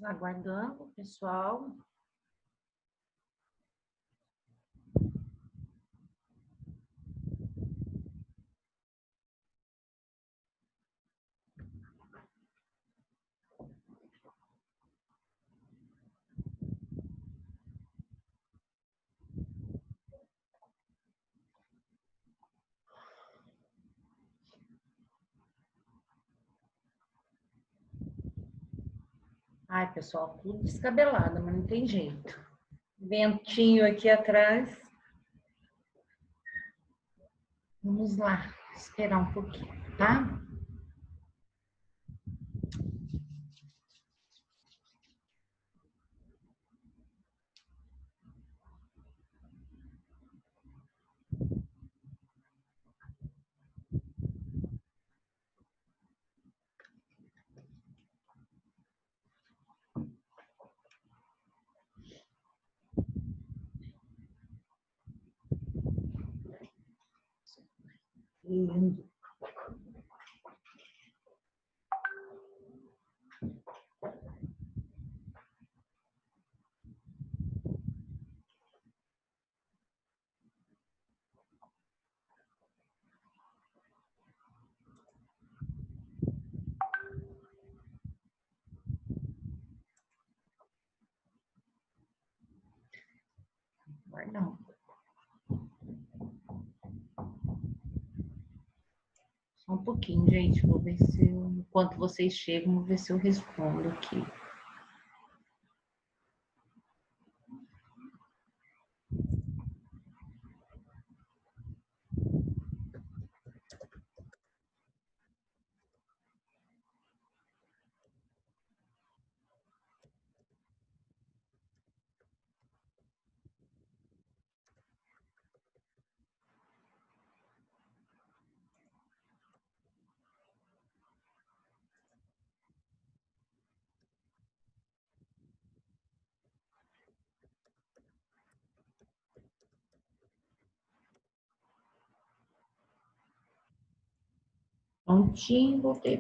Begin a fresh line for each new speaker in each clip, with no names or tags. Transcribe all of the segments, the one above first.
Aguardando, pessoal. Ai, pessoal, tudo descabelado, mas não tem jeito. Ventinho aqui atrás. Vamos lá, esperar um pouquinho, tá? Não. Só um pouquinho, gente. Vou ver se, enquanto vocês chegam, vou ver se eu respondo aqui. Prontinho, voltei.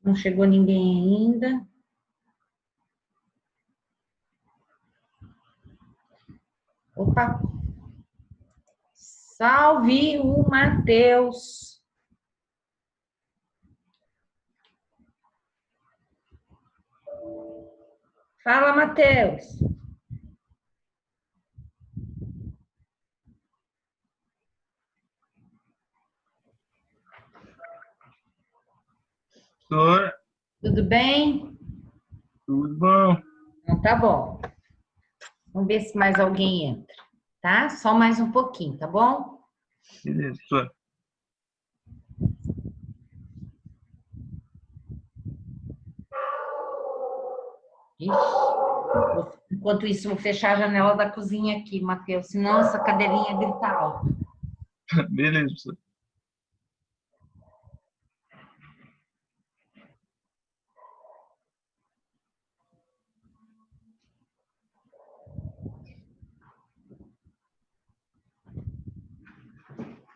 Não chegou ninguém ainda. Opa! Salve o Matheus! Fala, Matheus!
Oi,
Tudo bem?
tudo bom?
Então tá bom. Vamos ver se mais alguém entra, tá? Só mais um pouquinho, tá bom?
Beleza, só.
Ixi. Enquanto isso, vou fechar a janela da cozinha aqui, Matheus, senão essa cadeirinha grita alto.
Beleza, só.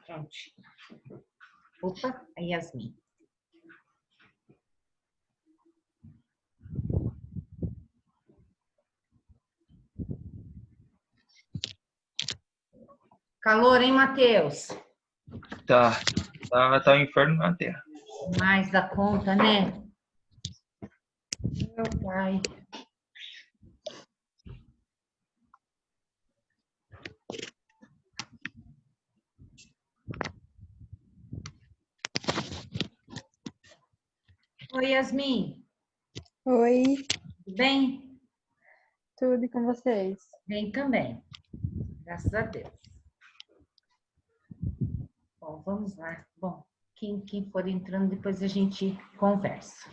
Prontinho. Opa, a Yasmin. Calor, hein, Matheus?
Tá um inferno na terra.
Mais da conta, né? Meu pai. Oi, Yasmin.
Oi,
Tudo bem?
tudo e com vocês?
Bem também. Graças a Deus. Bom, vamos lá. Bom, quem for entrando, depois a gente conversa.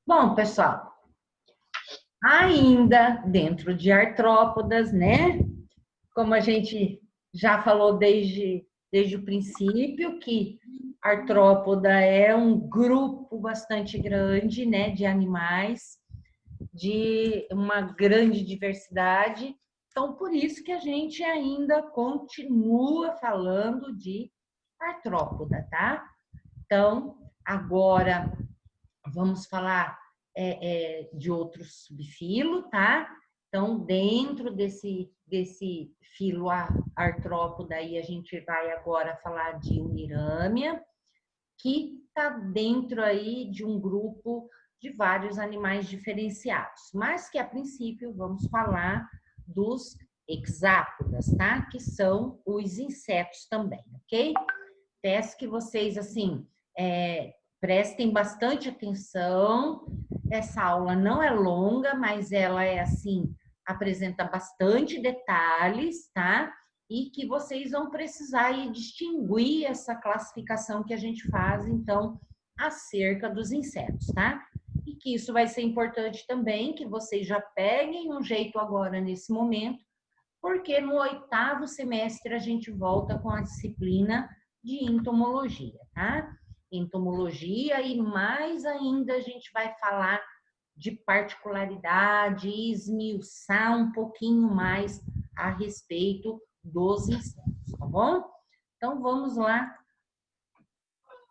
Bom, pessoal, ainda dentro de artrópodas, né? Como a gente já falou desde o princípio, que artrópoda é um grupo bastante grande, né, de animais, de uma grande diversidade. Então, por isso que a gente ainda continua falando de artrópoda, tá? Então, agora vamos falar de outros subfilo, tá? Então, dentro desse filo artrópoda, aí a gente vai agora falar de Unirâmia, que está dentro aí de um grupo de vários animais diferenciados, mas que a princípio vamos falar dos hexápodas, tá? Que são os insetos também, ok? Peço que vocês, assim, prestem bastante atenção. Essa aula não é longa, mas ela é, assim, apresenta bastante detalhes, tá? E que vocês vão precisar aí distinguir essa classificação que a gente faz, então, acerca dos insetos, tá? E que isso vai ser importante também, que vocês já peguem um jeito agora nesse momento, porque no 8º semestre a gente volta com a disciplina de entomologia, tá? Entomologia e mais ainda a gente vai falar de particularidade e esmiuçar um pouquinho mais a respeito dos insetos, tá bom? Então vamos lá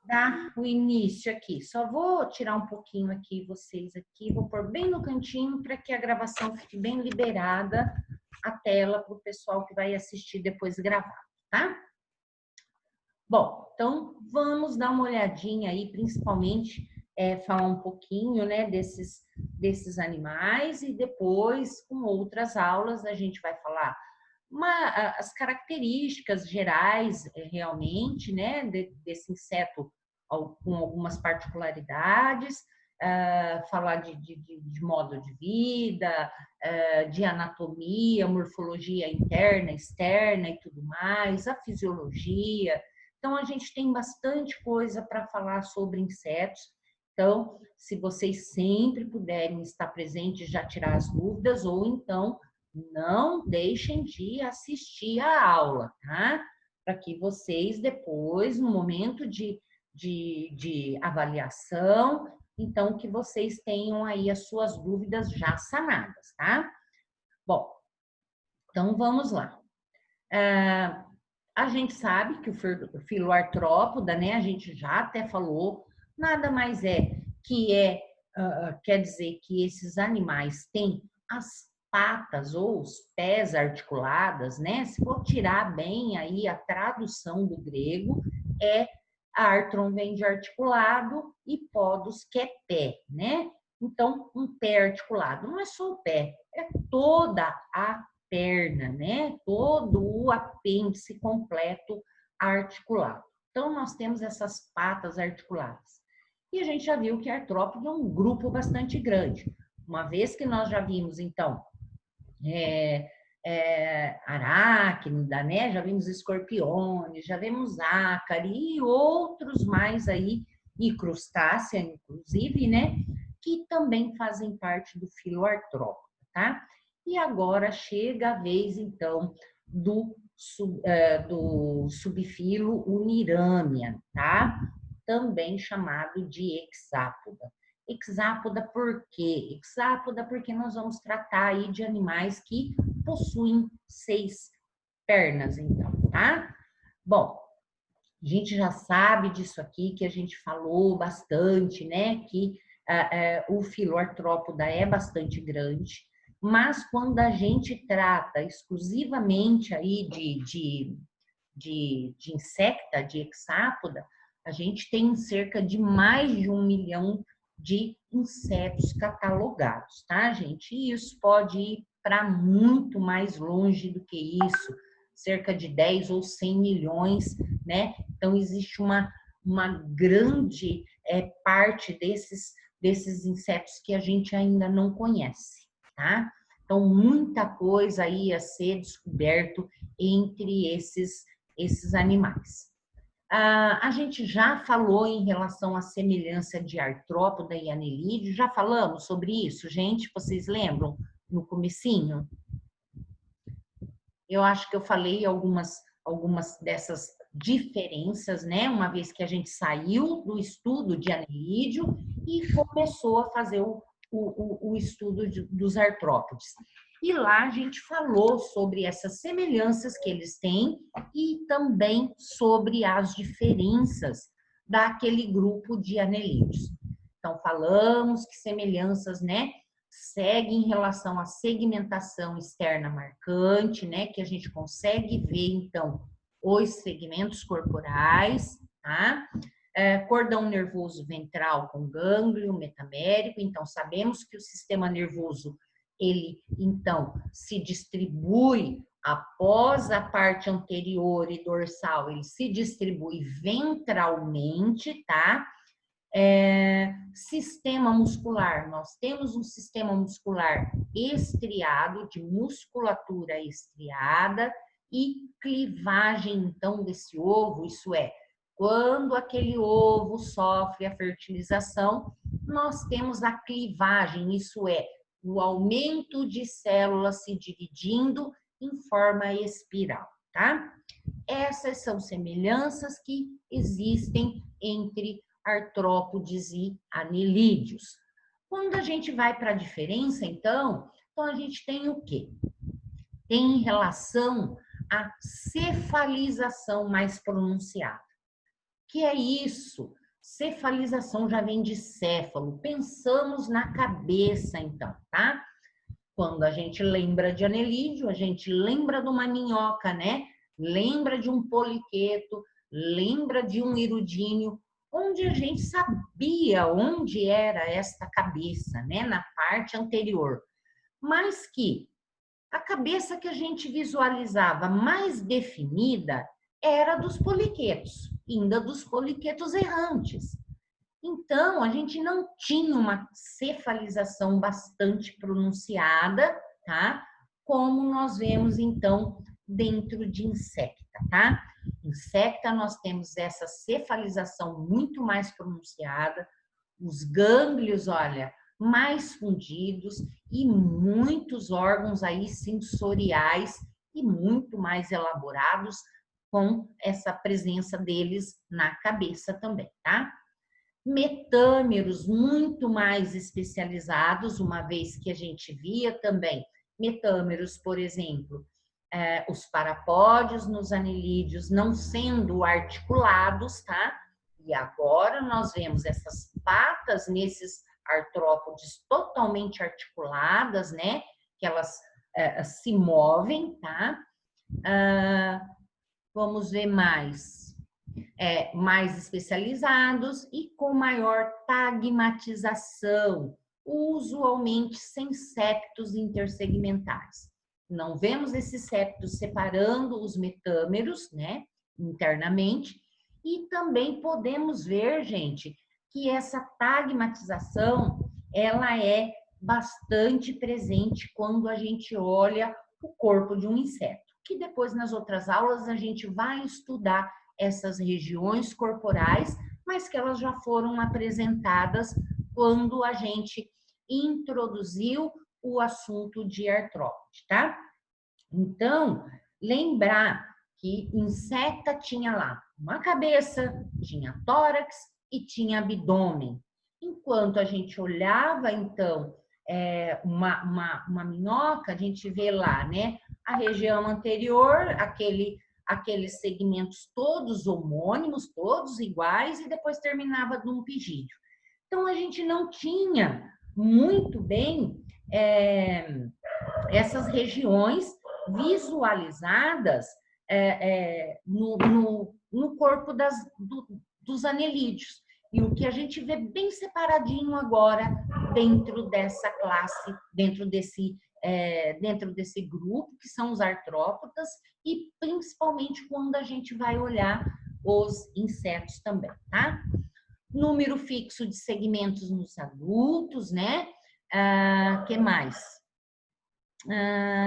dar o início aqui. Só vou tirar um pouquinho aqui vocês aqui, vou pôr bem no cantinho para que a gravação fique bem liberada a tela para o pessoal que vai assistir depois gravado, tá? Bom, então vamos dar uma olhadinha aí, principalmente falar um pouquinho, né, desses animais e depois, com outras aulas, a gente vai falar as características gerais, realmente, né, desse inseto com algumas particularidades, falar de modo de vida, de anatomia, morfologia interna, externa e tudo mais, a fisiologia. Então, a gente tem bastante coisa para falar sobre insetos. Então, se vocês sempre puderem estar presentes, já tirar as dúvidas, ou então não deixem de assistir a aula, tá? Para que vocês depois, no momento de avaliação, então que vocês tenham aí as suas dúvidas já sanadas, tá? Bom, então vamos lá. A gente sabe que o filo artrópoda, né, a gente já até falou, nada mais quer dizer que esses animais têm as patas ou os pés articuladas, né? Se for tirar bem aí a tradução do grego, artron vem de articulado e podos, que é pé, né? Então, um pé articulado não é só o pé, é toda a perna, né? Todo o apêndice completo articulado. Então, nós temos essas patas articuladas. E a gente já viu que artrópode é um grupo bastante grande. Uma vez que nós já vimos, então, aracnida, né? Já vimos escorpiões, já vimos ácari e outros mais aí, e crustácea, inclusive, né? Que também fazem parte do filo artrópode, tá? E agora chega a vez, então, do subfilo Unirâmia, tá? Também chamado de hexápoda. Hexápoda por quê? Hexápoda porque nós vamos tratar aí de animais que possuem 6 pernas, então, tá? Bom, a gente já sabe disso aqui, que a gente falou bastante, né? Que o filo artrópoda é bastante grande, mas quando a gente trata exclusivamente aí de insecta, de hexápoda, a gente tem cerca de mais de 1 milhão de insetos catalogados, tá, gente? E isso pode ir para muito mais longe do que isso, cerca de 10 ou 100 milhões, né? Então, existe uma grande parte desses insetos que a gente ainda não conhece, tá? Então, muita coisa aí a ser descoberto entre esses animais. A gente já falou em relação à semelhança de artrópoda e anelídeo, já falamos sobre isso, gente? Vocês lembram no comecinho? Eu acho que eu falei algumas dessas diferenças, né? Uma vez que a gente saiu do estudo de anelídeo e começou a fazer o estudo dos artrópodes. E lá a gente falou sobre essas semelhanças que eles têm e também sobre as diferenças daquele grupo de anelídeos. Então, falamos que semelhanças, né, seguem em relação à segmentação externa marcante, né, que a gente consegue ver, então, os segmentos corporais, tá? Cordão nervoso ventral com gânglio metamérico, então sabemos que o sistema nervoso, ele, então, se distribui após a parte anterior e dorsal, ele se distribui ventralmente, tá? Sistema muscular, nós temos um sistema muscular estriado, de musculatura estriada, e clivagem, então, desse ovo, isso é, quando aquele ovo sofre a fertilização, nós temos a clivagem, isso é, o aumento de células se dividindo em forma espiral, tá? Essas são semelhanças que existem entre artrópodes e anelídeos. Quando a gente vai para a diferença, então a gente tem o quê? Tem em relação à cefalização mais pronunciada. Que é isso? Cefalização já vem de céfalo. Pensamos na cabeça, então, tá? Quando a gente lembra de anelídeo, a gente lembra de uma minhoca, né? Lembra de um poliqueto, lembra de um hirudíneo, onde a gente sabia onde era esta cabeça, né? Na parte anterior. Mas que a cabeça que a gente visualizava mais definida era dos poliquetos, ainda dos poliquetos errantes. Então, a gente não tinha uma cefalização bastante pronunciada, tá? Como nós vemos, então, dentro de insecta, tá? Insecta, nós temos essa cefalização muito mais pronunciada, os gânglios, olha, mais fundidos e muitos órgãos aí sensoriais e muito mais elaborados com essa presença deles na cabeça também, tá? Metâmeros muito mais especializados, uma vez que a gente via também metâmeros, por exemplo, os parapódios nos anelídeos não sendo articulados, tá? E agora nós vemos essas patas nesses artrópodes totalmente articuladas, né? Que elas se movem, tá? Vamos ver mais. Mais especializados e com maior tagmatização, usualmente sem septos intersegmentais. Não vemos esses septos separando os metâmeros, né, internamente, e também podemos ver, gente, que essa tagmatização, ela é bastante presente quando a gente olha o corpo de um inseto, que depois nas outras aulas a gente vai estudar essas regiões corporais, mas que elas já foram apresentadas quando a gente introduziu o assunto de artrópode, tá? Então, lembrar que insecta tinha lá uma cabeça, tinha tórax e tinha abdômen. Enquanto a gente olhava, então, uma minhoca, a gente vê lá, né? A região anterior, aqueles segmentos todos homônimos, todos iguais, e depois terminava num pigídeo. Então, a gente não tinha muito bem essas regiões visualizadas no corpo dos anelídeos. E o que a gente vê bem separadinho agora dentro dessa classe, dentro desse grupo, que são os artrópodas, e principalmente quando a gente vai olhar os insetos também, tá? Número fixo de segmentos nos adultos, né? Que mais?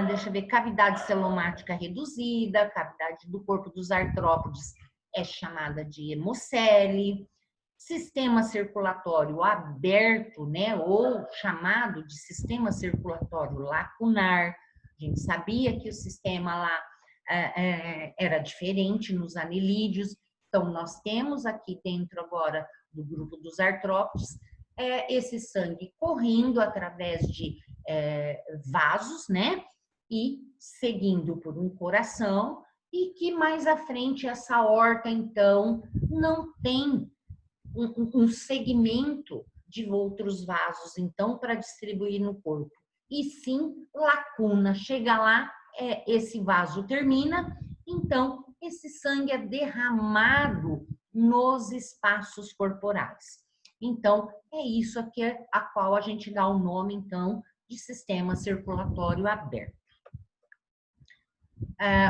Deixa eu ver, cavidade celomática reduzida, cavidade do corpo dos artrópodes é chamada de hemocele, sistema circulatório aberto, né, ou chamado de sistema circulatório lacunar. A gente sabia que o sistema lá era diferente nos anelídeos, então nós temos aqui dentro agora do grupo dos artrópodes esse sangue correndo através de vasos, né, e seguindo por um coração, e que mais à frente essa aorta, então, não tem um segmento de outros vasos, então, para distribuir no corpo. E sim, lacuna. Chega lá, esse vaso termina, então, esse sangue é derramado nos espaços corporais. Então, é isso aqui a qual a gente dá o nome, então, de sistema circulatório aberto.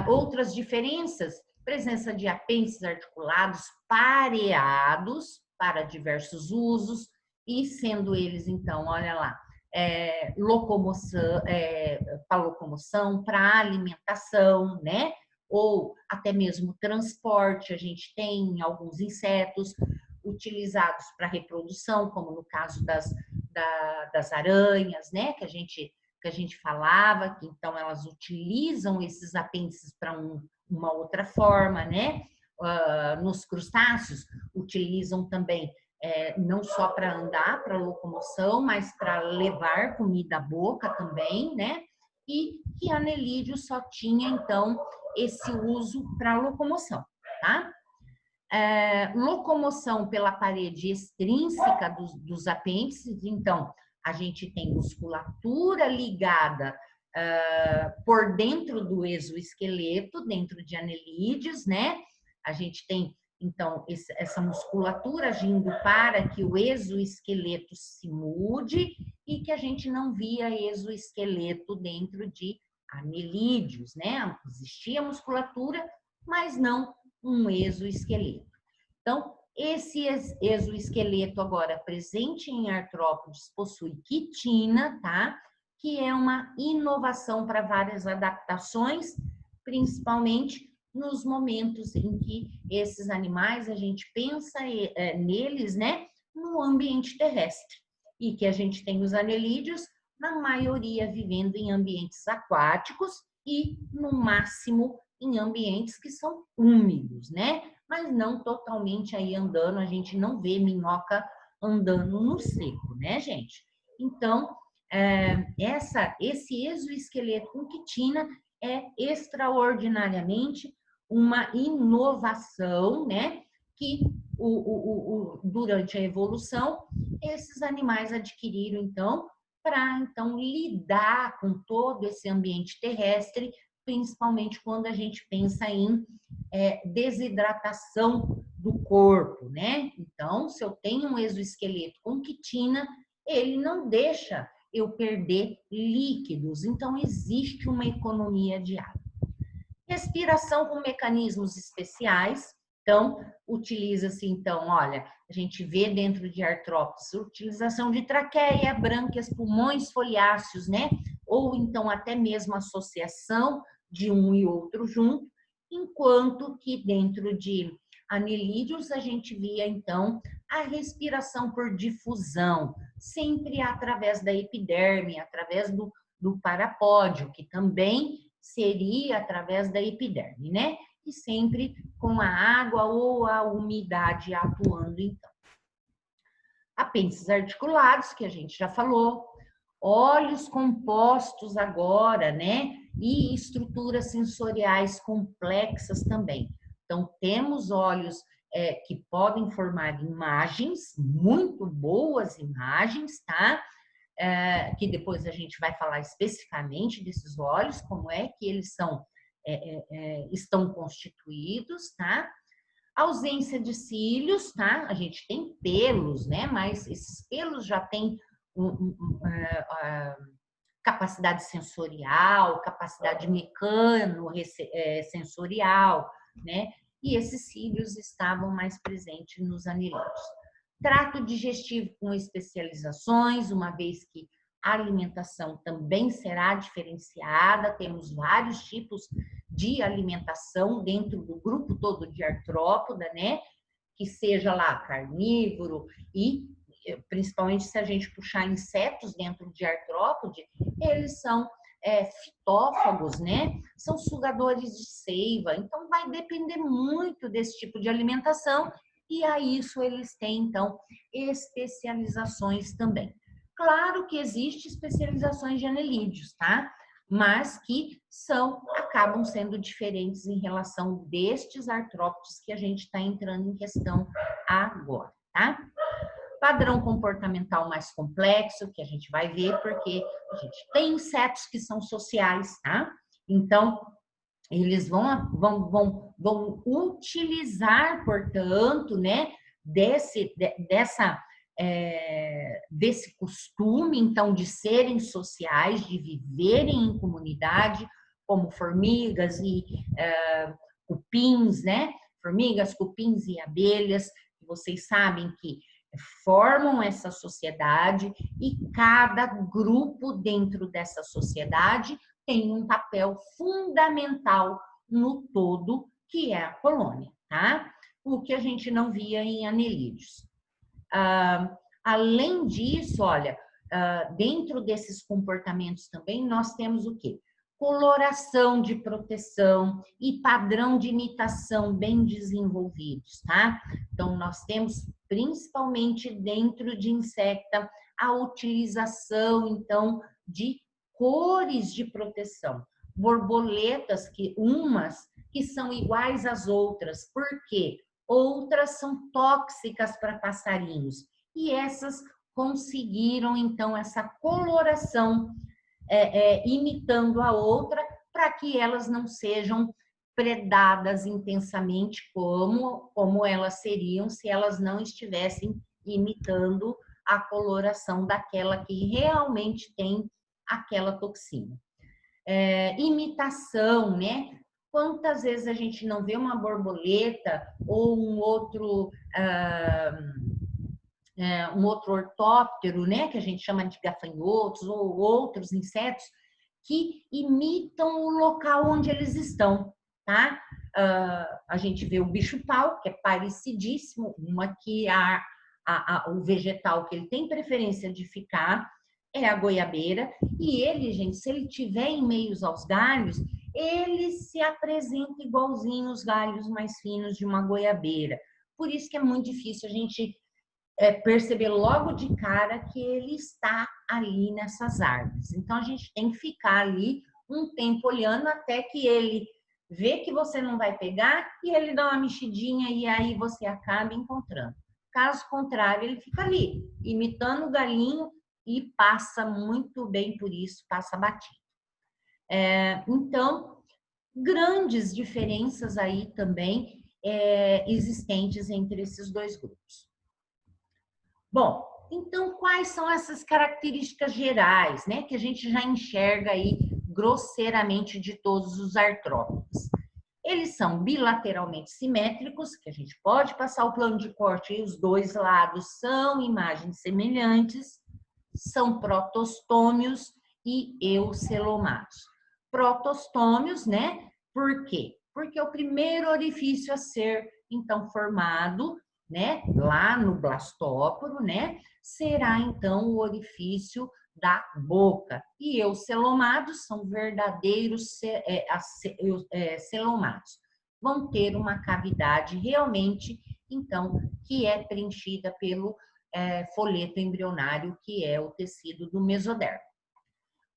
Outras diferenças, presença de apêndices articulados pareados para diversos usos, e sendo eles, então, olha lá, para locomoção, para alimentação, né? Ou até mesmo transporte, a gente tem alguns insetos utilizados para reprodução, como no caso das aranhas, né? Que a gente falava, que então elas utilizam esses apêndices para uma outra forma, né? Nos crustáceos, utilizam também não só para andar, para locomoção, mas para levar comida à boca também, né? E que anelídeo só tinha, então, esse uso para locomoção, tá? Locomoção pela parede extrínseca dos apêndices, então, a gente tem musculatura ligada por dentro do exoesqueleto, dentro de anelídeos, né? A gente tem, então, essa musculatura agindo para que o exoesqueleto se mude e que a gente não via exoesqueleto dentro de anelídeos, né? Existia musculatura, mas não um exoesqueleto. Então, esse exoesqueleto agora presente em artrópodes possui quitina, tá? Que é uma inovação para várias adaptações, principalmente nos momentos em que esses animais, a gente pensa neles, né, no ambiente terrestre. E que a gente tem os anelídeos, na maioria vivendo em ambientes aquáticos e, no máximo, em ambientes que são úmidos, né? Mas não totalmente aí andando, a gente não vê minhoca andando no seco, né, gente? Então, esse exoesqueleto com quitina é extraordinariamente uma inovação, né? Que durante a evolução, esses animais adquiriram, então, para então lidar com todo esse ambiente terrestre, principalmente quando a gente pensa em desidratação do corpo, né? Então, se eu tenho um exoesqueleto com quitina, ele não deixa eu perder líquidos, então existe uma economia de água. Respiração com mecanismos especiais, então, utiliza-se, então, olha, a gente vê dentro de artrópodes, utilização de traqueia, brânquias, pulmões foliáceos, né? Ou então até mesmo associação de um e outro junto, enquanto que dentro de anelídeos a gente via, então, a respiração por difusão, sempre através da epiderme, através do parapódio, que também seria através da epiderme, né? E sempre com a água ou a umidade atuando, então. Apêndices articulados, que a gente já falou, olhos compostos agora, né? E estruturas sensoriais complexas também. Então, temos olhos que podem formar imagens, muito boas imagens, tá? Que depois a gente vai falar especificamente desses olhos, como é que eles estão constituídos, tá? Ausência de cílios, tá? A gente tem pelos, né? Mas esses pelos já têm capacidade sensorial, capacidade mecano-sensorial, né? E esses cílios estavam mais presentes nos anelídeos. Trato digestivo com especializações, uma vez que a alimentação também será diferenciada, temos vários tipos de alimentação dentro do grupo todo de artrópoda, né? Que seja lá carnívoro e principalmente se a gente puxar insetos dentro de artrópode, eles são fitófagos, né? São sugadores de seiva, então vai depender muito desse tipo de alimentação e a isso eles têm, então, especializações também. Claro que existem especializações de anelídeos, tá? Mas que acabam sendo diferentes em relação destes artrópodes que a gente está entrando em questão agora, tá? Padrão comportamental mais complexo, que a gente vai ver, porque a gente tem insetos que são sociais, tá? Então, eles vão utilizar, portanto, né, desse costume, então, de serem sociais, de viverem em comunidade, como formigas e cupins, né? Formigas, cupins e abelhas, vocês sabem que formam essa sociedade e cada grupo dentro dessa sociedade tem um papel fundamental no todo, que é a colônia, tá? O que a gente não via em anelídeos. Além disso, olha, dentro desses comportamentos também, nós temos o quê? Coloração de proteção e padrão de imitação bem desenvolvidos, tá? Então, nós temos, principalmente dentro de insecta, a utilização, então, de cores de proteção. Borboletas, umas que são iguais às outras. Por quê? Outras são tóxicas para passarinhos. E essas conseguiram, então, essa coloração imitando a outra, para que elas não sejam predadas intensamente como elas seriam se elas não estivessem imitando a coloração daquela que realmente tem aquela toxina. Imitação, né? Quantas vezes a gente não vê uma borboleta ou um outro ortóptero, né, que a gente chama de gafanhotos, ou outros insetos que imitam o local onde eles estão, tá? A gente vê o bicho-pau, que é parecidíssimo, uma que o vegetal que ele tem preferência de ficar é a goiabeira, e ele, gente, se ele tiver em meios aos galhos, ele se apresenta igualzinho os galhos mais finos de uma goiabeira. Por isso que é muito difícil a gente perceber logo de cara que ele está ali nessas árvores. Então, a gente tem que ficar ali um tempo olhando até que ele vê que você não vai pegar e ele dá uma mexidinha e aí você acaba encontrando. Caso contrário, ele fica ali, imitando o galinho e passa muito bem por isso, passa batido. Então, grandes diferenças aí também existentes entre esses dois grupos. Bom, então quais são essas características gerais, né, que a gente já enxerga aí grosseiramente de todos os artrópodes? Eles são bilateralmente simétricos, que a gente pode passar o plano de corte e os dois lados são imagens semelhantes, são protostômios e eucelomatos. Protostômios, né? Por quê? Porque é o primeiro orifício a ser, então, formado, né, lá no blastóporo, né, será então o orifício da boca. E eucelomados são verdadeiros celomados. Vão ter uma cavidade realmente, então, que é preenchida pelo folheto embrionário, que é o tecido do mesodermo.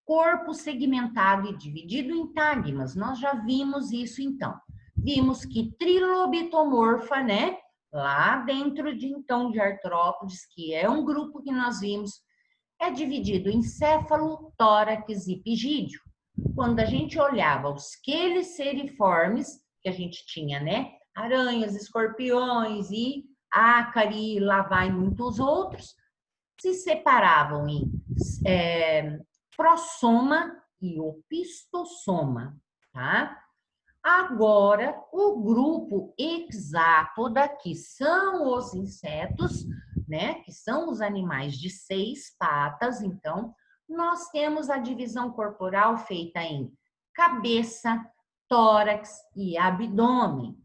Corpo segmentado e dividido em tagmas. Nós já vimos isso, então. Vimos que trilobitomorfa, né, lá dentro de artrópodes, que é um grupo que nós vimos, é dividido em céfalo, tórax e pigídeo. Quando a gente olhava os queliceriformes, que a gente tinha, né, aranhas, escorpiões e ácari, lá vai muitos outros, se separavam em prossoma e opistossoma, tá? Agora, o grupo hexápoda, que são os insetos, né, que são os animais de 6 patas, então, nós temos a divisão corporal feita em cabeça, tórax e abdômen.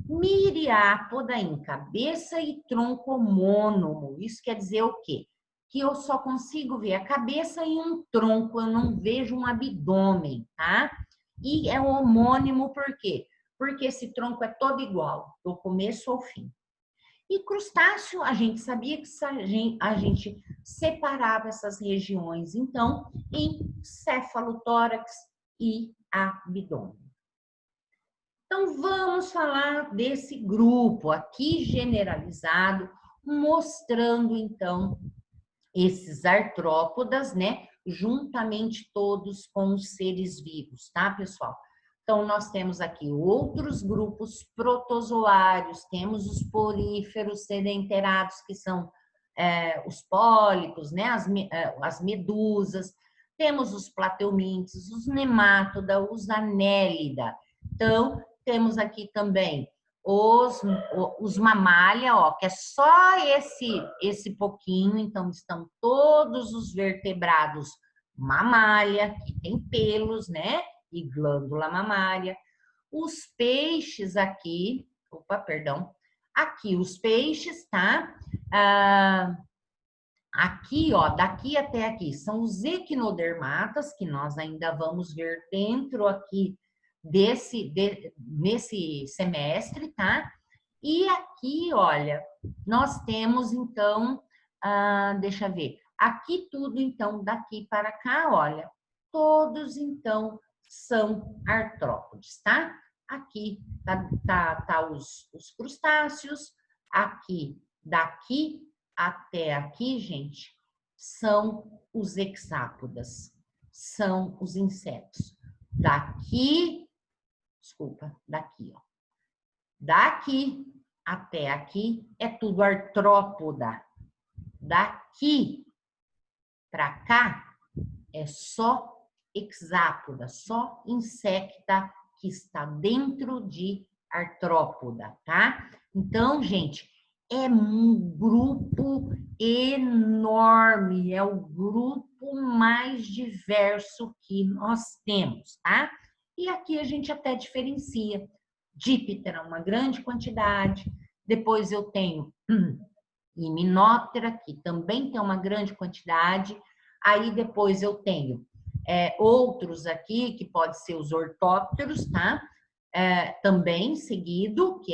Miriápoda em cabeça e tronco homônomo. Isso quer dizer o quê? Que eu só consigo ver a cabeça e um tronco, eu não vejo um abdômen, tá? E é homônimo por quê? Porque esse tronco é todo igual, do começo ao fim. E crustáceo, a gente sabia que a gente separava essas regiões, então, em céfalo-tórax e abdômen. Então, vamos falar desse grupo aqui generalizado, mostrando, então, esses artrópodas, né? Juntamente todos com os seres vivos, tá, pessoal? Então, nós temos aqui outros grupos protozoários, temos os poríferos sedenterados, que são os pólipos, né? As medusas, temos os plateumintes, os nemátoda, os anélida. Então, temos aqui também os mamália, ó, que é só esse pouquinho, então estão todos os vertebrados mamália, que tem pelos, né? E glândula mamária. Os peixes aqui, aqui os peixes, tá? Aqui, ó, daqui até aqui, são os equinodermatas, que nós ainda vamos ver dentro aqui nesse semestre, tá? E aqui, olha, nós temos, então, deixa eu ver, aqui tudo, então, daqui para cá, olha, todos, então, são artrópodes, tá? Aqui tá os crustáceos, aqui, daqui até aqui, gente, são os hexápodas, são os insetos. Daqui, daqui, ó. Daqui até aqui é tudo artrópoda. Daqui para cá é só hexápoda, só insecta que está dentro de artrópoda, tá? Então, gente, é um grupo enorme, é o grupo mais diverso que nós temos, tá? E aqui a gente até diferencia. Díptera, uma grande quantidade. Depois eu tenho Hymenoptera, que também tem uma grande quantidade. Aí depois eu tenho outros aqui, que pode ser os ortópteros, tá? Também seguido, que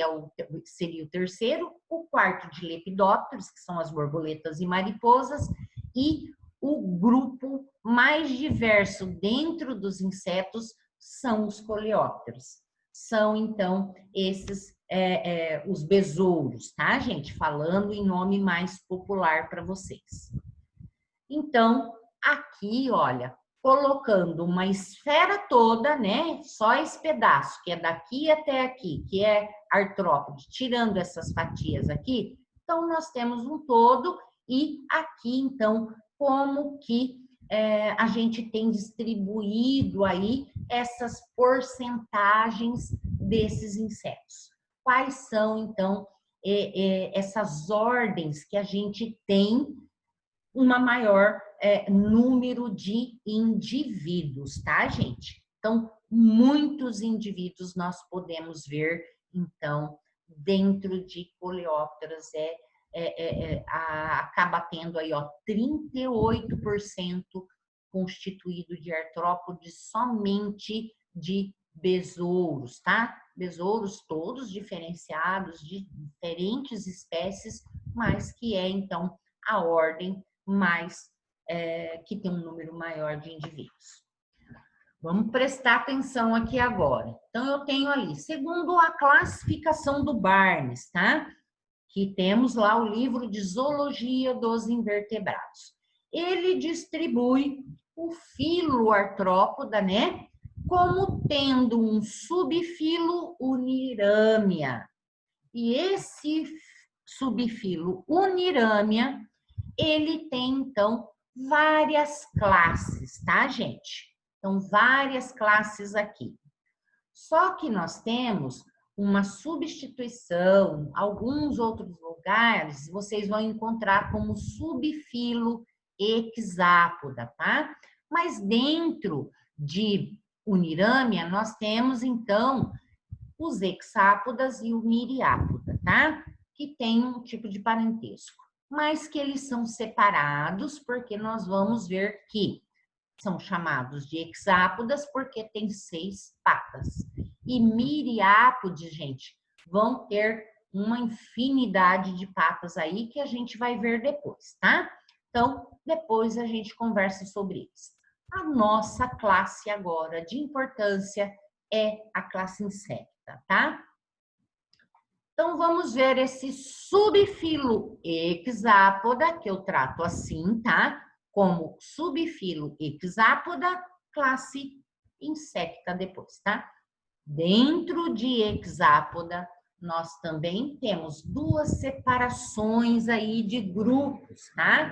seria o terceiro. O quarto de lepidópteros, que são as borboletas e mariposas. E o grupo mais diverso dentro dos insetos são os coleópteros. São, então, esses os besouros, tá, gente? Falando em nome mais popular para vocês. Então, aqui, olha, colocando uma esfera toda, né? Só esse pedaço, que é daqui até aqui, que é artrópode, tirando essas fatias aqui, então nós temos um todo, e aqui, então, como que a gente tem distribuído aí essas porcentagens desses insetos. Quais são, então, essas ordens que a gente tem uma maior número de indivíduos, tá, gente? Então, muitos indivíduos nós podemos ver, então, dentro de coleópteras, acaba tendo aí, ó, 38% constituído de artrópodes somente de besouros, tá? Besouros todos diferenciados, de diferentes espécies, mas que é, então, a ordem mais que tem um número maior de indivíduos. Vamos prestar atenção aqui agora. Então, eu tenho ali, segundo a classificação do Barnes, tá? Que temos lá o livro de Zoologia dos Invertebrados. Ele distribui o filo artrópoda, né? Como tendo um subfilo Unirâmia. E esse subfilo Unirâmia, ele tem, então, várias classes, tá, gente? Então, várias classes aqui. Só que nós temos uma substituição, alguns outros lugares vocês vão encontrar como subfilo hexápoda, tá? Mas dentro de Unirâmia, nós temos, então, os hexápodas e o miriápoda, tá? Que tem um tipo de parentesco, mas que eles são separados porque nós vamos ver que são chamados de hexápodas porque tem 6 patas. E miriápodes, gente, vão ter uma infinidade de patas aí que a gente vai ver depois, tá? Então, depois a gente conversa sobre isso. A nossa classe agora de importância é a classe insecta, tá? Então, vamos ver esse subfilo hexápoda, que eu trato assim, tá? Como subfilo hexápoda, classe insecta depois, tá? Dentro de hexápoda, nós também temos duas separações aí de grupos, tá?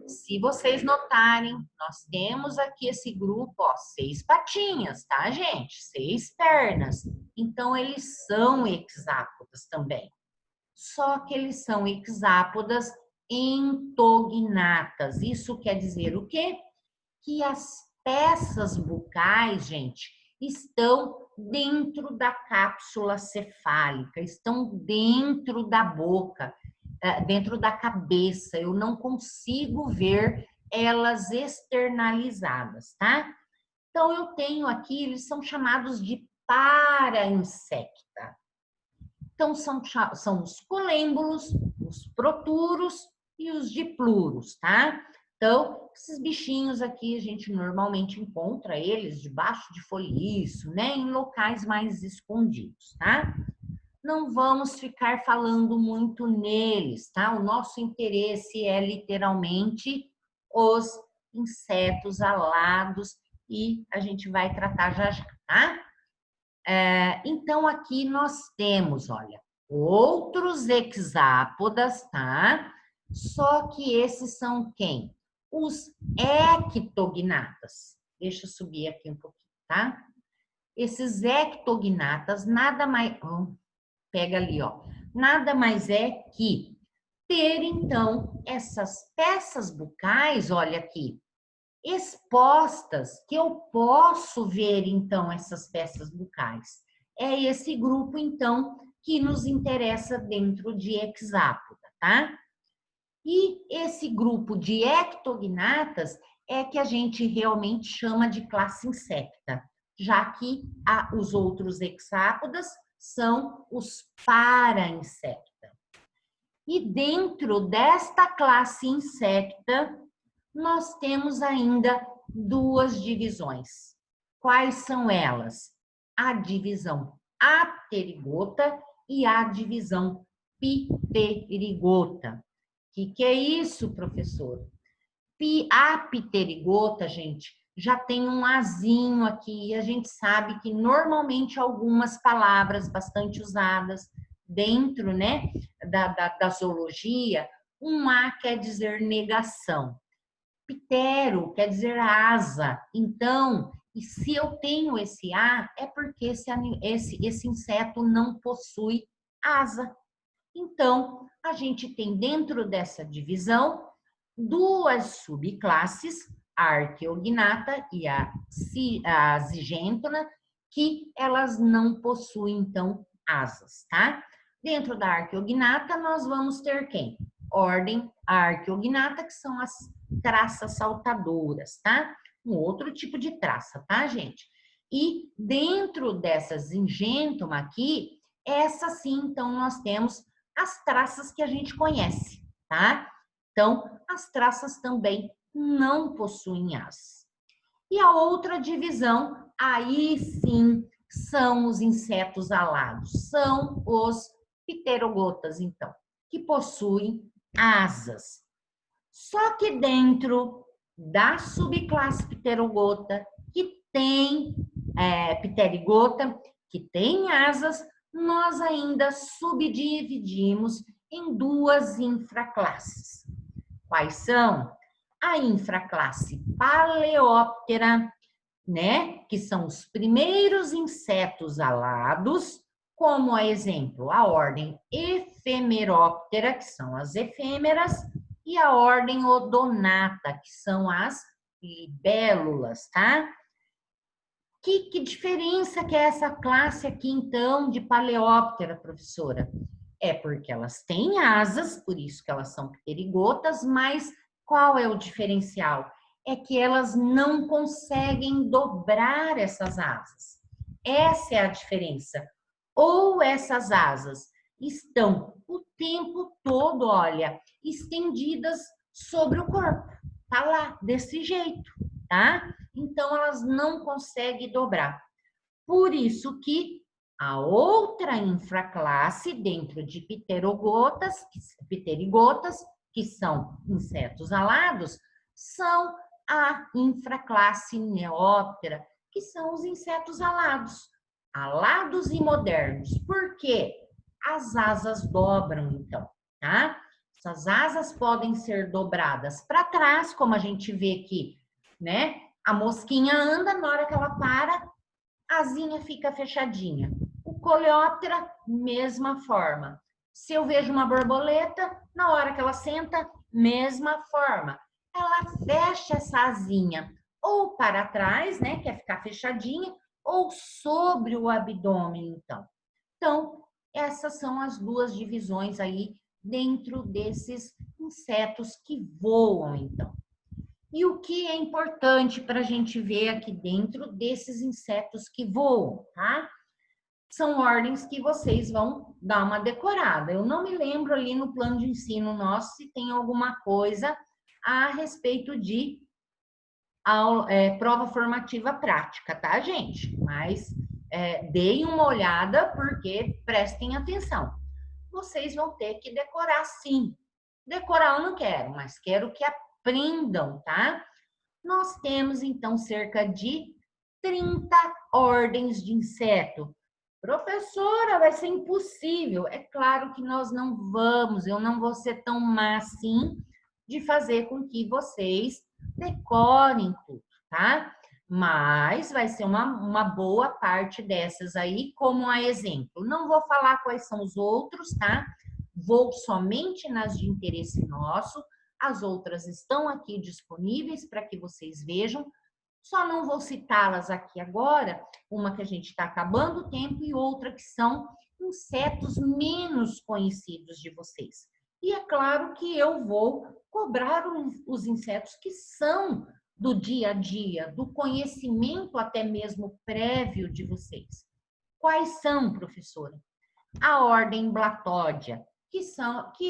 Se vocês notarem, nós temos aqui esse grupo, ó, 6 patinhas, tá, gente? 6 pernas. Então, eles são hexápodas também. Só que eles são hexápodas entognatas. Isso quer dizer o quê? Que as peças bucais, gente, estão dentro da cápsula cefálica, estão dentro da boca, dentro da cabeça. Eu não consigo ver elas externalizadas, tá? Então, eu tenho aqui, eles são chamados de para-insecta. Então, são os colêmbulos, os proturos e os dipluros, tá? Então, esses bichinhos aqui, a gente normalmente encontra eles debaixo de folhiço, né? Em locais mais escondidos, tá? Não vamos ficar falando muito neles, tá? O nosso interesse é literalmente os insetos alados e a gente vai tratar já já, tá? Então, aqui nós temos, olha, outros hexápodas, tá? Só que esses são quem? Os ectognatas. Deixa eu subir aqui um pouquinho, tá? Esses ectognatas nada mais... pega ali, ó. Nada mais é que ter, então, essas peças bucais, olha aqui, expostas, que eu posso ver, então, essas peças bucais. É esse grupo, então, que nos interessa dentro de hexápoda, tá? E esse grupo de ectognatas é que a gente realmente chama de classe insecta, já que os outros hexápodas são os para-insecta. E dentro desta classe insecta, nós temos ainda duas divisões. Quais são elas? A divisão apterigota e a divisão pterigota. O que é isso, professor? A pterigota, gente, já tem um azinho aqui, e a gente sabe que normalmente algumas palavras bastante usadas dentro, né, da zoologia, um A quer dizer negação. Ptero quer dizer asa. Então, e se eu tenho esse A, é porque esse inseto não possui asa. Então, a gente tem dentro dessa divisão duas subclasses, a arqueognata e a zigêntona, que elas não possuem, então, asas, tá? Dentro da arqueognata, nós vamos ter quem? Ordem arqueognata, que são as traças saltadoras, tá? Um outro tipo de traça, tá, gente? E dentro dessa zigêntoma aqui, essa sim, então, nós temos as traças que a gente conhece, tá? Então, as traças também não possuem asas. E a outra divisão, aí sim, são os insetos alados, são os pterogotas, então, que possuem asas. Só que dentro da subclasse pterogota, que tem pterigota, que tem asas, nós ainda subdividimos em duas infraclasses. Quais são? A infraclasse Paleóptera, né? Que são os primeiros insetos alados, como a exemplo, a ordem Ephemeróptera, que são as efêmeras, e a ordem Odonata, que são as libélulas, tá? Que diferença que é essa classe aqui, então, de Paleóptera, professora? É porque elas têm asas, por isso que elas são pterigotas, mas qual é o diferencial? É que elas não conseguem dobrar essas asas. Essa é a diferença. Ou essas asas estão o tempo todo, olha, estendidas sobre o corpo. Tá lá, desse jeito, tá? Então, elas não conseguem dobrar. Por isso que A outra infraclasse dentro de pterigotas, que são insetos alados, são a infraclasse Neoptera, que são os insetos alados. Alados e modernos. Por quê? As asas dobram, então, tá? Essas asas podem ser dobradas para trás, como a gente vê aqui, né? A mosquinha anda, na hora que ela para, a asinha fica fechadinha. O Coleóptera, mesma forma. Se eu vejo uma borboleta, na hora que ela senta, mesma forma. Ela fecha essa asinha ou para trás, né, quer ficar fechadinha, ou sobre o abdômen, então. Então, essas são as duas divisões aí dentro desses insetos que voam, então. E o que é importante para a gente ver aqui dentro desses insetos que voam, tá? São ordens que vocês vão dar uma decorada. Eu não me lembro ali no plano de ensino nosso se tem alguma coisa a respeito de prova formativa prática, tá, gente? Mas deem uma olhada porque prestem atenção. Vocês vão ter que decorar sim. Decorar eu não quero, mas quero que aprendam, tá? Nós temos, então, cerca de 30 ordens de inseto. Professora, vai ser impossível. É claro que nós não vamos, eu não vou ser tão má assim de fazer com que vocês decorem tudo, tá? Mas vai ser uma boa parte dessas aí, como a exemplo. Não vou falar quais são os outros, tá? Vou somente nas de interesse nosso. As outras estão aqui disponíveis para que vocês vejam. Só não vou citá-las aqui agora, uma que a gente está acabando o tempo e outra que são insetos menos conhecidos de vocês. E é claro que eu vou cobrar os insetos que são do dia a dia, do conhecimento até mesmo prévio de vocês. Quais são, professora? A ordem Blatódia, que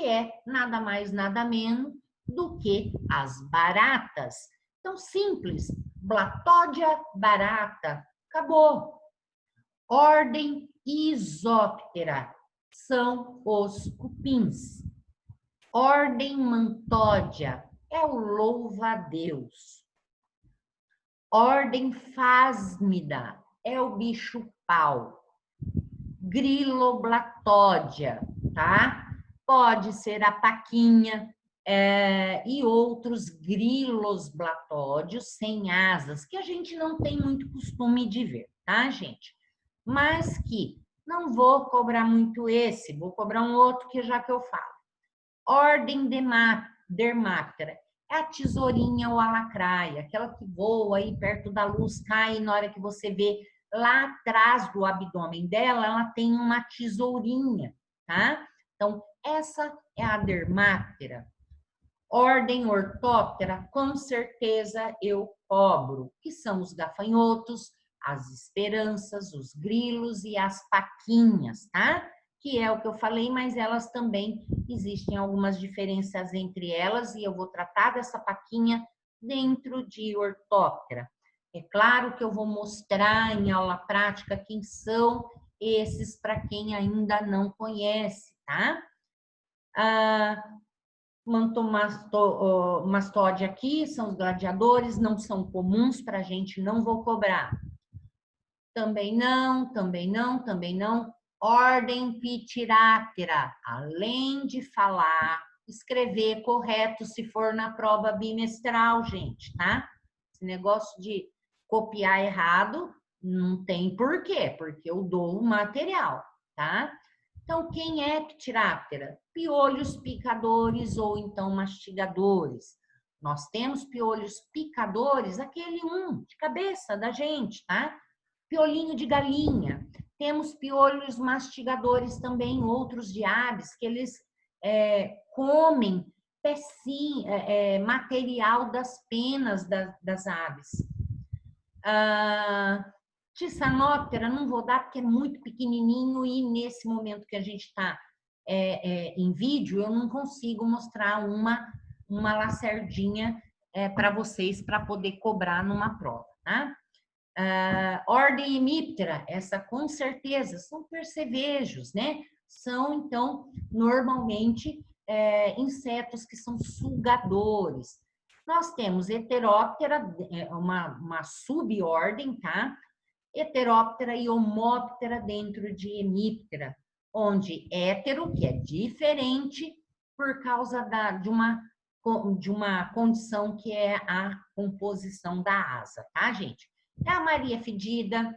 é nada mais, nada menos do que as baratas. Então, simples, Blatódia barata, acabou. Ordem Isóptera, são os cupins. Ordem Mantódia, é o louva-a-Deus. Ordem Phasmida, é o bicho-pau. Griloblatódia, tá? Pode ser a paquinha e outros grilos blatódios sem asas, que a gente não tem muito costume de ver, tá, gente? Mas que não vou cobrar muito esse, vou cobrar um outro que já que eu falo. Ordem Dermaptera, é a tesourinha ou a lacraia, aquela que voa aí perto da luz, cai na hora que você vê lá atrás do abdômen dela, ela tem uma tesourinha, tá? Então, essa é a Dermaptera. Ordem Ortóptera, com certeza eu cobro, que são os gafanhotos, as esperanças, os grilos e as paquinhas, tá? Que é o que eu falei, mas elas também existem algumas diferenças entre elas e eu vou tratar dessa paquinha dentro de Ortóptera. É claro que eu vou mostrar em aula prática quem são esses para quem ainda não conhece, tá? Mantomastóide aqui são os gladiadores, não são comuns para a gente, não vou cobrar. Também não, também não, também não. Ordem Pitiráptera, além de falar, escrever correto se for na prova bimestral, gente, tá? Esse negócio de copiar errado não tem porquê, porque eu dou o material, tá? Então, quem é Pitiráptera? Piolhos picadores ou então mastigadores. Nós temos piolhos picadores, aquele de cabeça da gente, tá? Piolinho de galinha. Temos piolhos mastigadores também, outros de aves, que eles comem material das penas das aves. Tisanóptera não vou dar porque é muito pequenininho e nesse momento que a gente está em vídeo, eu não consigo mostrar uma lacerdinha para vocês para poder cobrar numa prova, tá? Ordem Hemiptera, essa com certeza, são percevejos, né? São, então, normalmente insetos que são sugadores. Nós temos Heteróptera, uma subordem, tá? Heteróptera e Homóptera dentro de Hemiptera, onde hétero, que é diferente, por causa de uma condição que é a composição da asa, tá, gente? É a Maria Fedida,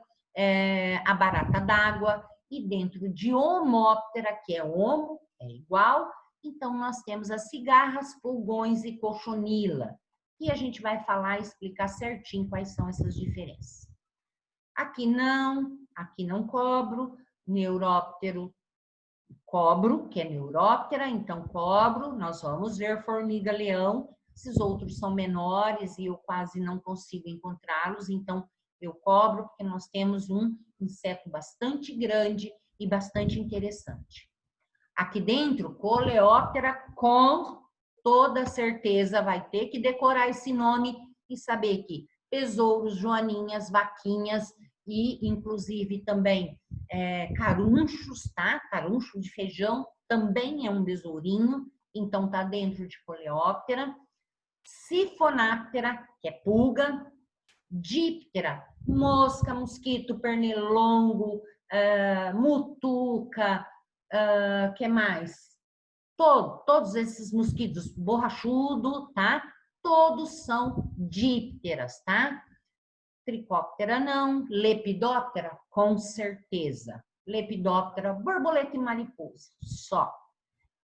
a barata d'água, e dentro de Homóptera, que é homo, é igual, então nós temos as cigarras, pulgões e cochonila, e a gente vai falar e explicar certinho quais são essas diferenças. Aqui não cobro, neuróptero, cobro, que é neuróptera, então cobro, nós vamos ver formiga-leão, esses outros são menores e eu quase não consigo encontrá-los, então eu cobro porque nós temos um inseto bastante grande e bastante interessante. Aqui dentro, coleóptera, com toda certeza vai ter que decorar esse nome e saber que besouros, joaninhas, vaquinhas e inclusive também carunchos, tá? Caruncho de feijão também é um besourinho, então tá dentro de coleóptera. Sifonáptera, que é pulga. Díptera, mosca, mosquito, pernilongo, mutuca, que mais? Todos esses mosquitos, borrachudo, tá? Todos são dípteras, tá? Tricóptera não, lepidóptera com certeza. Lepidóptera, borboleta e mariposa, só.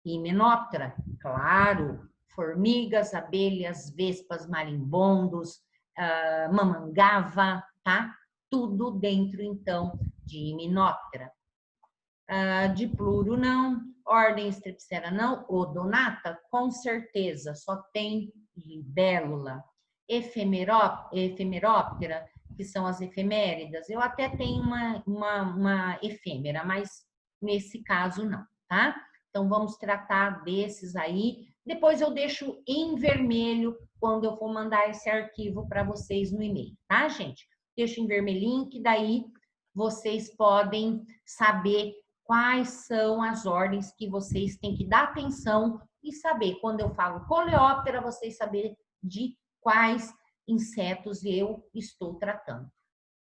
Himenóptera, claro, formigas, abelhas, vespas, marimbondos, mamangava, tá? Tudo dentro, então, de Hymenoptera. Dipluro não, ordem Strepsera não, odonata, com certeza, só tem libélula. Efemeróptera, que são as efeméridas, eu até tenho uma efêmera, mas nesse caso não, tá? Então, vamos tratar desses aí. Depois eu deixo em vermelho quando eu for mandar esse arquivo para vocês no e-mail, tá, gente? Deixo em vermelhinho, que daí vocês podem saber quais são as ordens que vocês têm que dar atenção e saber. Quando eu falo coleóptera, vocês saberem de quais insetos eu estou tratando.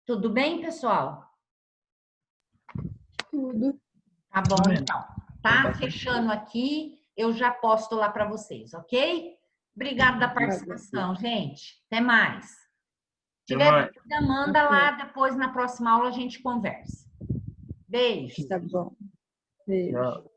Tudo bem, pessoal?
Tudo.
Tá bom, então. Tá fechando aqui, eu já posto lá para vocês, ok? Obrigada da participação, gente. Até mais. Se tiver dúvida, manda lá, depois na próxima aula a gente conversa. Beijo.
Tá bom. Beijo.
Tchau.